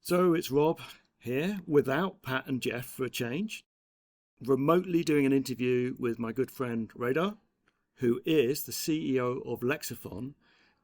So it's Rob here, without Pat and Jeff for a change, remotely doing an interview with my good friend Radar, who is the CEO of Lexofon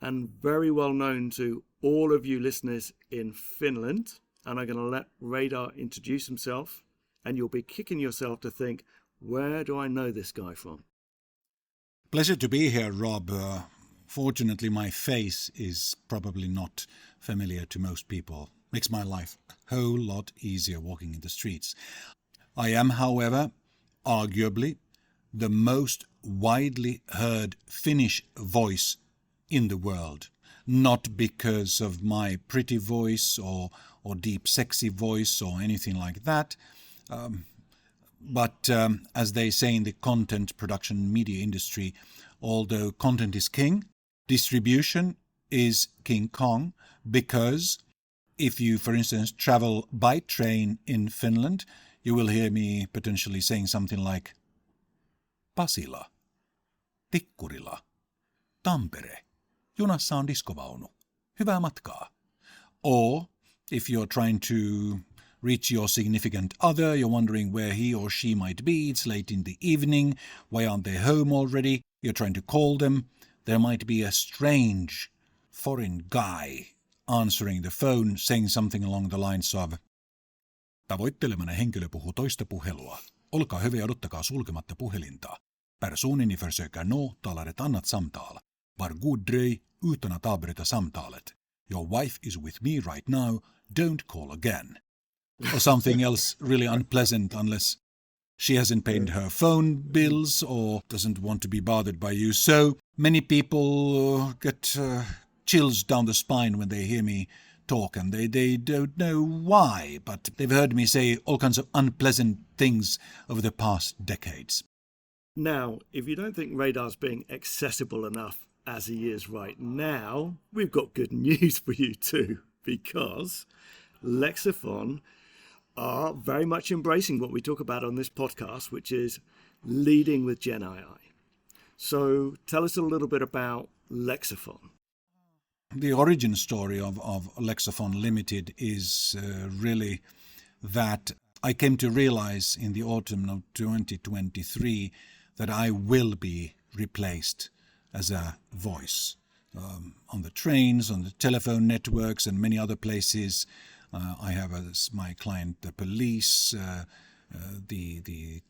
and very well known to all of you listeners in Finland. And I'm going to let Radar introduce himself, and you'll be kicking yourself to think, where do I know this guy from? Pleasure to be here, Rob. Fortunately, my face is probably not familiar to most people. Makes my life a whole lot easier walking in the streets. I am, however, arguably the most widely heard Finnish voice in the world. Not because of my pretty voice or deep sexy voice or anything like that, but as they say in the content production media industry, although content is king, distribution is King Kong, because if you, for instance, travel by train in Finland, you will hear me potentially saying something like Pasila, Tikkurila, Tampere, junassa on diskovaunu, hyvää matkaa. Or if you're trying to reach your significant other, you're wondering where he or she might be, it's late in the evening, why aren't they home already, you're trying to call them, there might be a strange foreign guy answering the phone, saying something along the lines of tavoittelemani henkilö puhuu toista puhelua. Olkaa hyvä ja odottakaa sulkematta puhelinta. Personen ni försöker nå talar ett annat samtal. Var god dröj utan att avbryta samtalet. Your wife is with me right now, don't call again. Or something else really unpleasant unless she hasn't paid her phone bills or doesn't want to be bothered by you. So many people get chills down the spine when they hear me talk, and they don't know why, but they've heard me say all kinds of unpleasant things over the past decades. Now, if you don't think Radar's being accessible enough as he is right now, we've got good news for you too, because Lexofon are very much embracing what we talk about on this podcast, which is leading with Gen AI. So tell us a little bit about Lexofon. The origin story of Lexofon Limited is really that I came to realize in the autumn of 2023 that I will be replaced as a voice on the trains, on the telephone networks, and many other places. I have as my client the police, the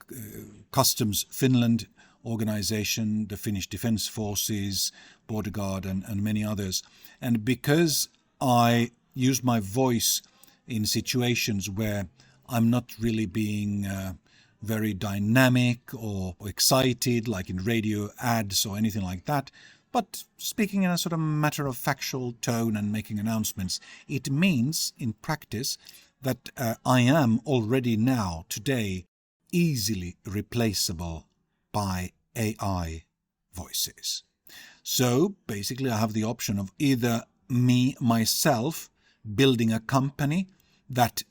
Customs Finland organization, the Finnish Defence Forces, Border Guard, and many others. And because I use my voice in situations where I'm not really being very dynamic or excited, like in radio ads or anything like that, but speaking in a sort of matter-of-factual tone and making announcements, it means in practice that I am already now, today, easily replaceable by AI voices. So basically I have the option of either me, myself, building a company that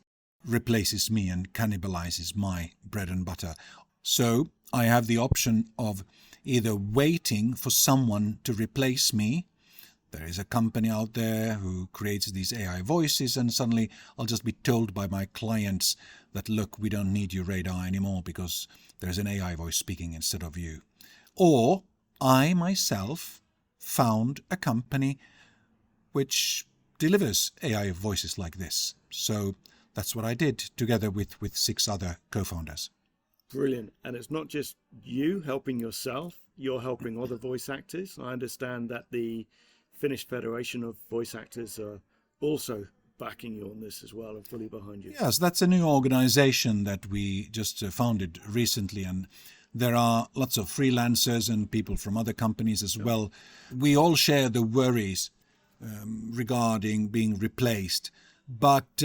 replaces me and cannibalizes my bread and butter. So I have the option of either waiting for someone to replace me. There is a company out there who creates these AI voices, and suddenly I'll just be told by my clients that, look, we don't need your Radar anymore because there's an AI voice speaking instead of you. Or I myself found a company which delivers AI voices like this. So that's what I did together with 6 other co-founders. Brilliant. And it's not just you helping yourself, you're helping other voice actors. I understand that the Finnish Federation of Voice Actors are also backing you on this as well and fully behind you. Yes, that's a new organization that we just founded recently, and there are lots of freelancers and people from other companies as well. We all share the worries regarding being replaced, but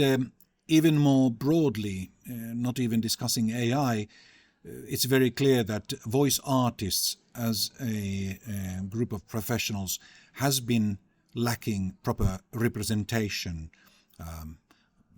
even more broadly, not even discussing AI, it's very clear that voice artists as a group of professionals has been lacking proper representation.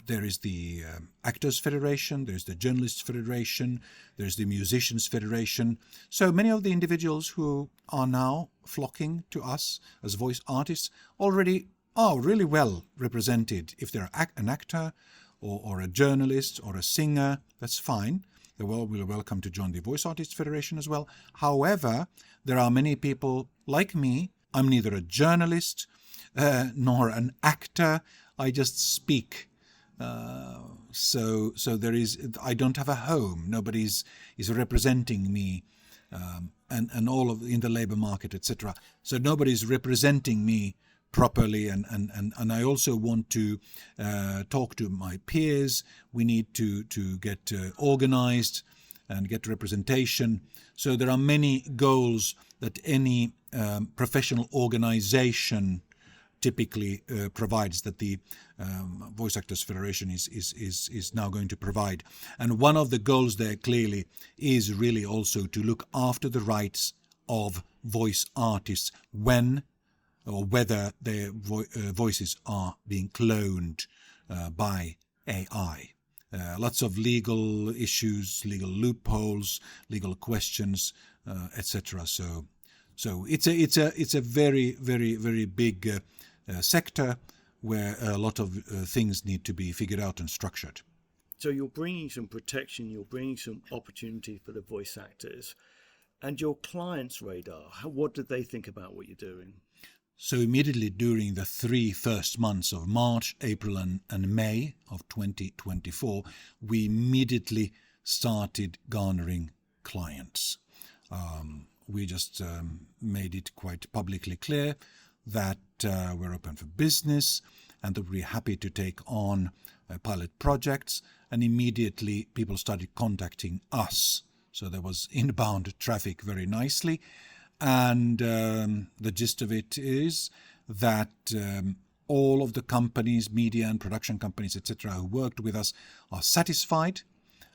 There is the Actors Federation, there's the Journalists Federation, there's the Musicians Federation. So many of the individuals who are now flocking to us as voice artists already are really well represented. If they're an actor or a journalist or a singer, that's fine. They're welcome to join the Voice Artists Federation as well. However, there are many people like me. I'm neither a journalist nor an actor. I just speak. So there is. I don't have a home. Nobody is representing me, and all of in the labour market, etc. So nobody is representing me properly, and I also want to talk to my peers. We need to get organised and get representation. So there are many goals that any professional organisation typically provides, that the Voice Actors Federation is now going to provide. And one of the goals there clearly is really also to look after the rights of voice artists when or whether their voices are being cloned by AI. Lots of legal issues, legal loopholes, legal questions, etc. So it's a very, very, very big sector where a lot of things need to be figured out and structured. So you're bringing some protection, you're bringing some opportunity for the voice actors. And your clients' radar, what did they think about what you're doing? So immediately during the 3 first months of March, April and May of 2024, we immediately started garnering clients. We just made it quite publicly clear that we're open for business and that we're happy to take on pilot projects, and immediately people started contacting us. So there was inbound traffic very nicely. And the gist of it is that all of the companies, media and production companies, etc., who worked with us are satisfied,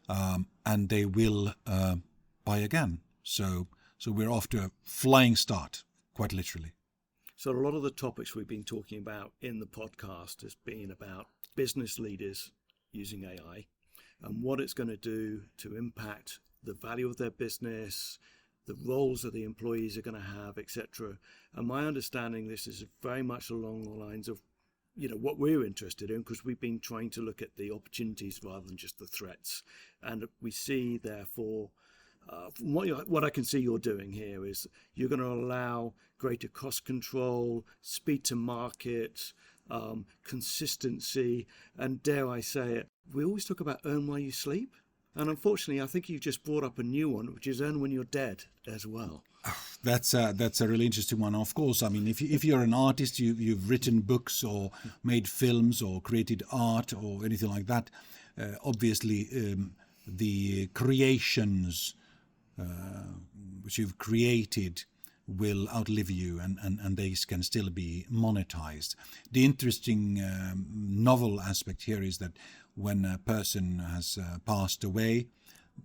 and they will buy again. So we're off to a flying start, quite literally. So a lot of the topics we've been talking about in the podcast has been about business leaders using AI and what it's going to do to impact the value of their business, the roles that the employees are going to have, etc. And my understanding, this is very much along the lines of, what we're interested in, because we've been trying to look at the opportunities rather than just the threats. And we see, therefore, from what I can see you're doing here is you're going to allow greater cost control, speed to market, consistency, and dare I say it, we always talk about earn while you sleep. And unfortunately, I think you just brought up a new one, which is earn when you're dead as well. That's a really interesting one. Of course, I mean, if you're an artist, you've written books or made films or created art or anything like that, obviously the creations which you've created will outlive you, and they can still be monetized. The interesting novel aspect here is that when a person has passed away,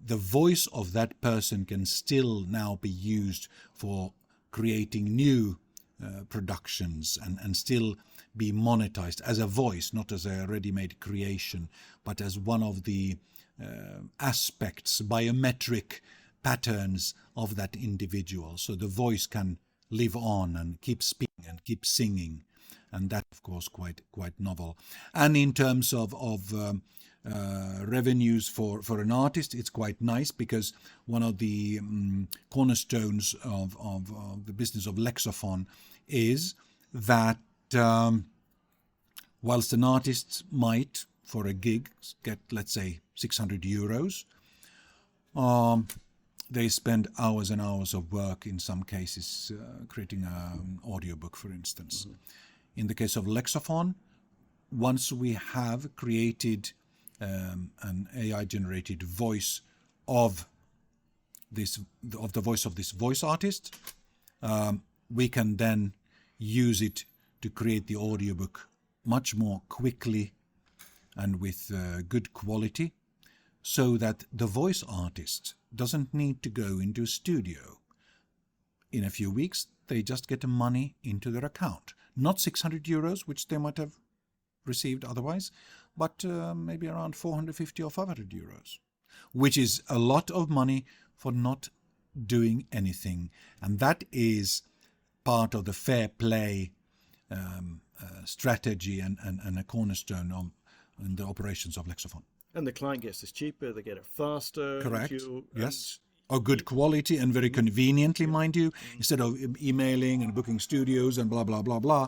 the voice of that person can still now be used for creating new productions and still be monetized as a voice, not as a ready-made creation, but as one of the aspects, biometric patterns of that individual. So the voice can live on and keep speaking and keep singing. And that, of course, quite novel. And in terms of revenues for an artist, it's quite nice, because one of the cornerstones of the business of Lexofon is that whilst an artist might, for a gig, get, let's say, 600 euros, they spend hours and hours of work, in some cases, creating an audiobook, for instance. Mm-hmm. In the case of Lexofon, once we have created an AI-generated voice of the voice of this voice artist, we can then use it to create the audiobook much more quickly and with good quality, so that the voice artist doesn't need to go into a studio. In a few weeks, they just get the money into their account. Not 600 euros, which they might have received otherwise, but maybe around 450 or 500 euros, which is a lot of money for not doing anything. And that is part of the fair play strategy and a cornerstone of in the operations of Lexofon. And the client gets this cheaper, they get it faster. Correct. Yes. Of good quality and very conveniently, mind you, instead of emailing and booking studios and blah, blah, blah, blah.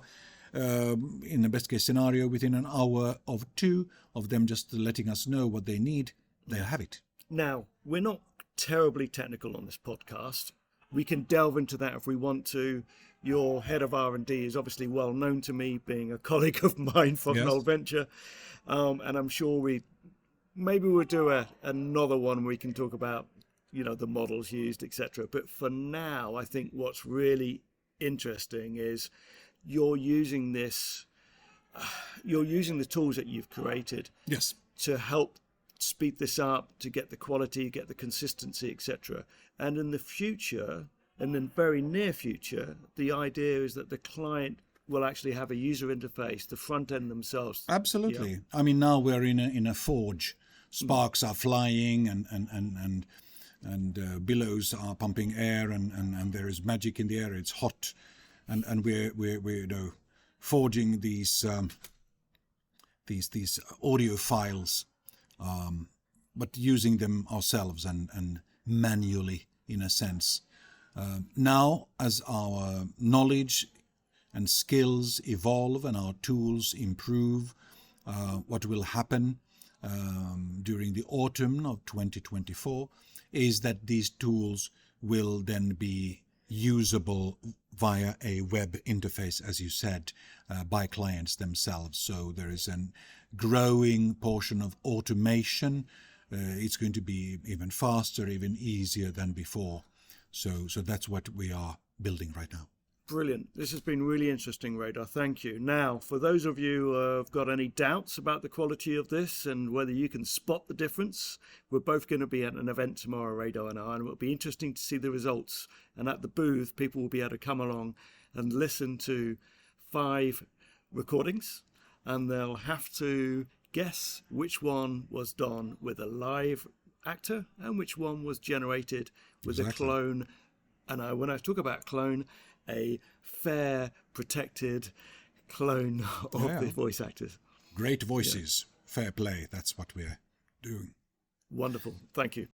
In the best case scenario, within an hour of two of them just letting us know what they need, they'll have it. Now, we're not terribly technical on this podcast. We can delve into that if we want to. Your head of R&D is obviously well known to me, being a colleague of mine from an old venture. And I'm sure we'll do another one where we can talk about, the models used, etc. But for now, I think what's really interesting is you're using the tools that you've created to help speed this up, to get the quality, get the consistency, etc. And in the future, and in the very near future, the idea is that the client will actually have a user interface, the front end themselves. Absolutely. Yeah. I mean, now we're in a forge. Sparks are flying and billows are pumping air and there is magic in the air. It's hot, and we're forging these audio files, but using them ourselves and manually, in a sense. Now, as our knowledge and skills evolve and our tools improve, what will happen during the autumn of 2024 is that these tools will then be usable via a web interface, as you said, by clients themselves. So there is a growing portion of automation. It's going to be even faster, even easier than before. So that's what we are building right now. Brilliant. This has been really interesting, Radar. Thank you. Now, for those of you who have got any doubts about the quality of this and whether you can spot the difference, we're both going to be at an event tomorrow, Radar and I, and it'll be interesting to see the results. And at the booth, people will be able to come along and listen to 5 recordings, and they'll have to guess which one was done with a live actor and which one was generated with a clone. And when I talk about clone, a fair, protected clone of the voice actors. Great voices, fair play. That's what we're doing. Wonderful. Thank you.